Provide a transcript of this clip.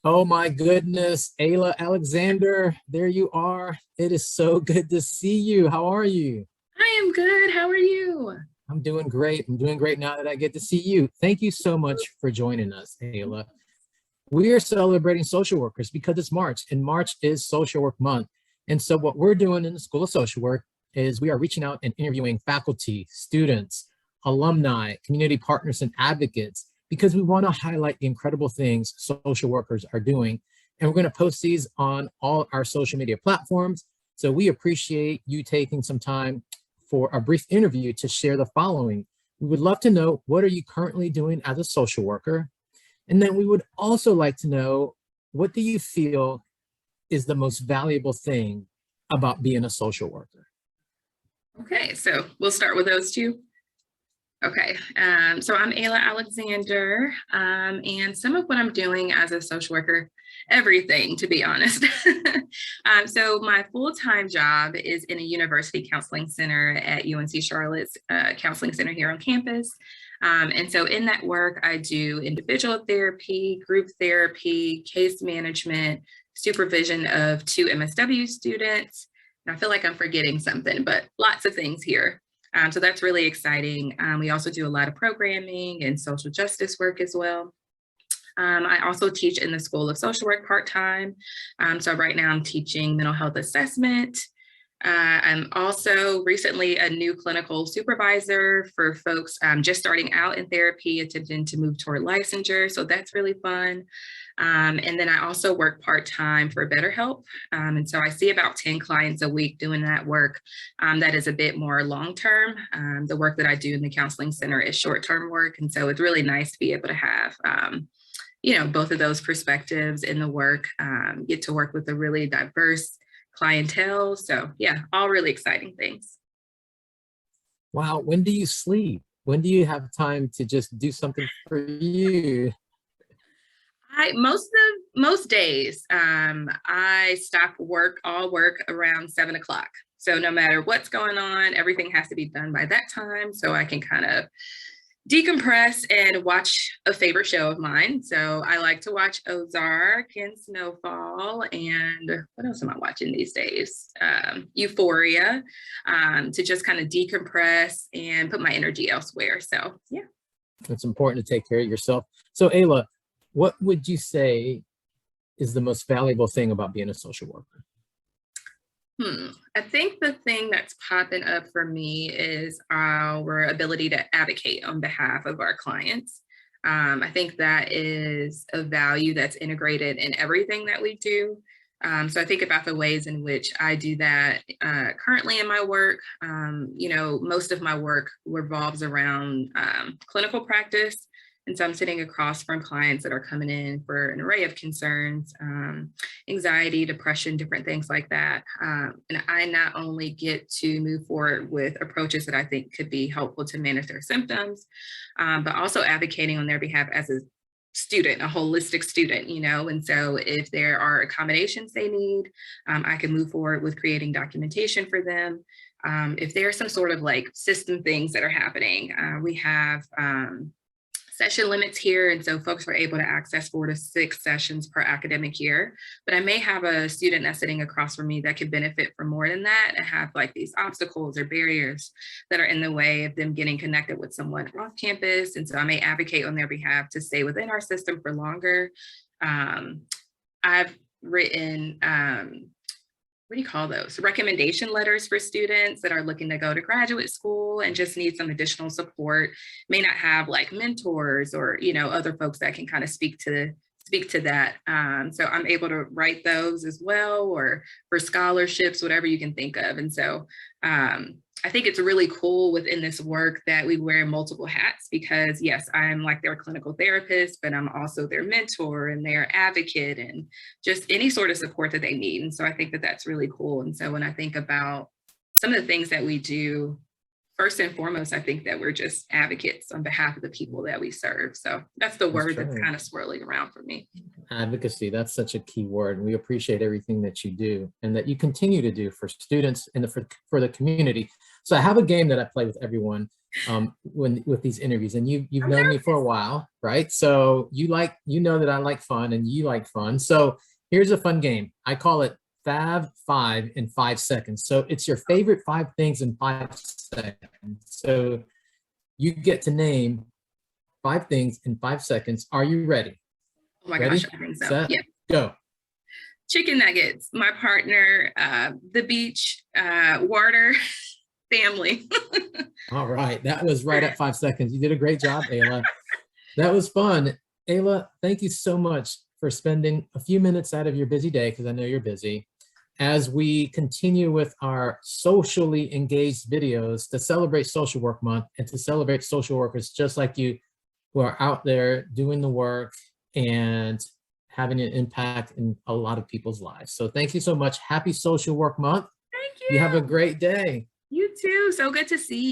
Oh my goodness, Ayla Alexander, there you are. It is so good to see you. How are you? I am good. How are you? I'm doing great. I'm doing great now that I get to see you. Thank you so much for joining us, Ayla. We are celebrating social workers because it's March, and March is Social Work Month. And so, what we're doing in the School of Social Work is we are reaching out and interviewing faculty, students, alumni, community partners, and advocates because we want to highlight the incredible things social workers are doing. And we're going to post these on all our social media platforms. So, we appreciate you taking some time for a brief interview to share the following. We would love to know, what are you currently doing as a social worker? And then we would also like to know, what do you feel is the most valuable thing about being a social worker? Okay, so we'll start with those two. Okay, so I'm Aayla Alexander, and some of what I'm doing as a social worker, everything to be honest. So my full-time job is in a university counseling center at UNC Charlotte's counseling center here on campus. And so in that work, I do individual therapy, group therapy, case management, supervision of 2 MSW students. And I feel like I'm forgetting something, but lots of things here. So that's really exciting. We also do a lot of programming and social justice work as well. I also teach in the School of Social Work part-time. So right now I'm teaching mental health assessment. I'm also recently a new clinical supervisor for folks just starting out in therapy, attempting to move toward licensure. So that's really fun. And then I also work part-time for BetterHelp. And so I see about 10 clients a week doing that work. That is a bit more long-term. The work that I do in the counseling center is short-term work. And so it's really nice to be able to have, both of those perspectives in the work, get to work with a really diverse clientele. So yeah, all really exciting things. Wow, when do you sleep? When do you have time to just do something for you? Most days, I stop all work around 7 o'clock. So no matter what's going on, everything has to be done by that time. So I can kind of decompress and watch a favorite show of mine. So I like to watch Ozark and Snowfall. And what else am I watching these days? Euphoria, to just kind of decompress and put my energy elsewhere. So yeah. It's important to take care of yourself. So, Ayla, what would you say is the most valuable thing about being a social worker? I think the thing that's popping up for me is our ability to advocate on behalf of our clients. I think that is a value that's integrated in everything that we do. So I think about the ways in which I do that currently in my work. Most of my work revolves around clinical practice. And so I'm sitting across from clients that are coming in for an array of concerns, anxiety, depression, different things like that. And I not only get to move forward with approaches that I think could be helpful to manage their symptoms, but also advocating on their behalf as a student, a holistic student, and so if there are accommodations they need, I can move forward with creating documentation for them. If there are some sort of like system things that are happening, we have session limits here. And so folks are able to access 4 to 6 sessions per academic year. But I may have a student that's sitting across from me that could benefit from more than that and have like these obstacles or barriers that are in the way of them getting connected with someone off campus. And so I may advocate on their behalf to stay within our system for longer. I've written what do you call those? Recommendation letters for students that are looking to go to graduate school and just need some additional support, may not have like mentors or, other folks that can kind of speak to that. So I'm able to write those as well, or for scholarships, whatever you can think of. And so I think it's really cool within this work that we wear multiple hats because yes, I'm like their clinical therapist, but I'm also their mentor and their advocate and just any sort of support that they need. And so I think that that's really cool. And so when I think about some of the things that we do, first and foremost, I think that we're just advocates on behalf of the people that we serve. So that's the word that's kind of swirling around for me. Advocacy, that's such a key word. And we appreciate everything that you do and that you continue to do for students and for the community. So I have a game that I play with everyone. when with these interviews, and you've known me for a while, right? So you know that I like fun and you like fun. So here's a fun game. I call it Fab Five in 5 seconds. So it's your favorite 5 things in 5 seconds. So you get to name 5 things in 5 seconds. Are you ready? Oh my Ready? gosh, I think so. Set, Yeah. go. Chicken nuggets, my partner, the beach, water, family. All right, that was right at 5 seconds. You did a great job, Aayla. That was fun. Aayla, thank you so much for spending a few minutes out of your busy day, because I know you're busy, as we continue with our socially engaged videos to celebrate Social Work Month and to celebrate social workers just like you, who are out there doing the work and having an impact in a lot of people's lives. So thank you so much. Happy Social Work Month. Thank You have a you. great day. You too. So good to see you.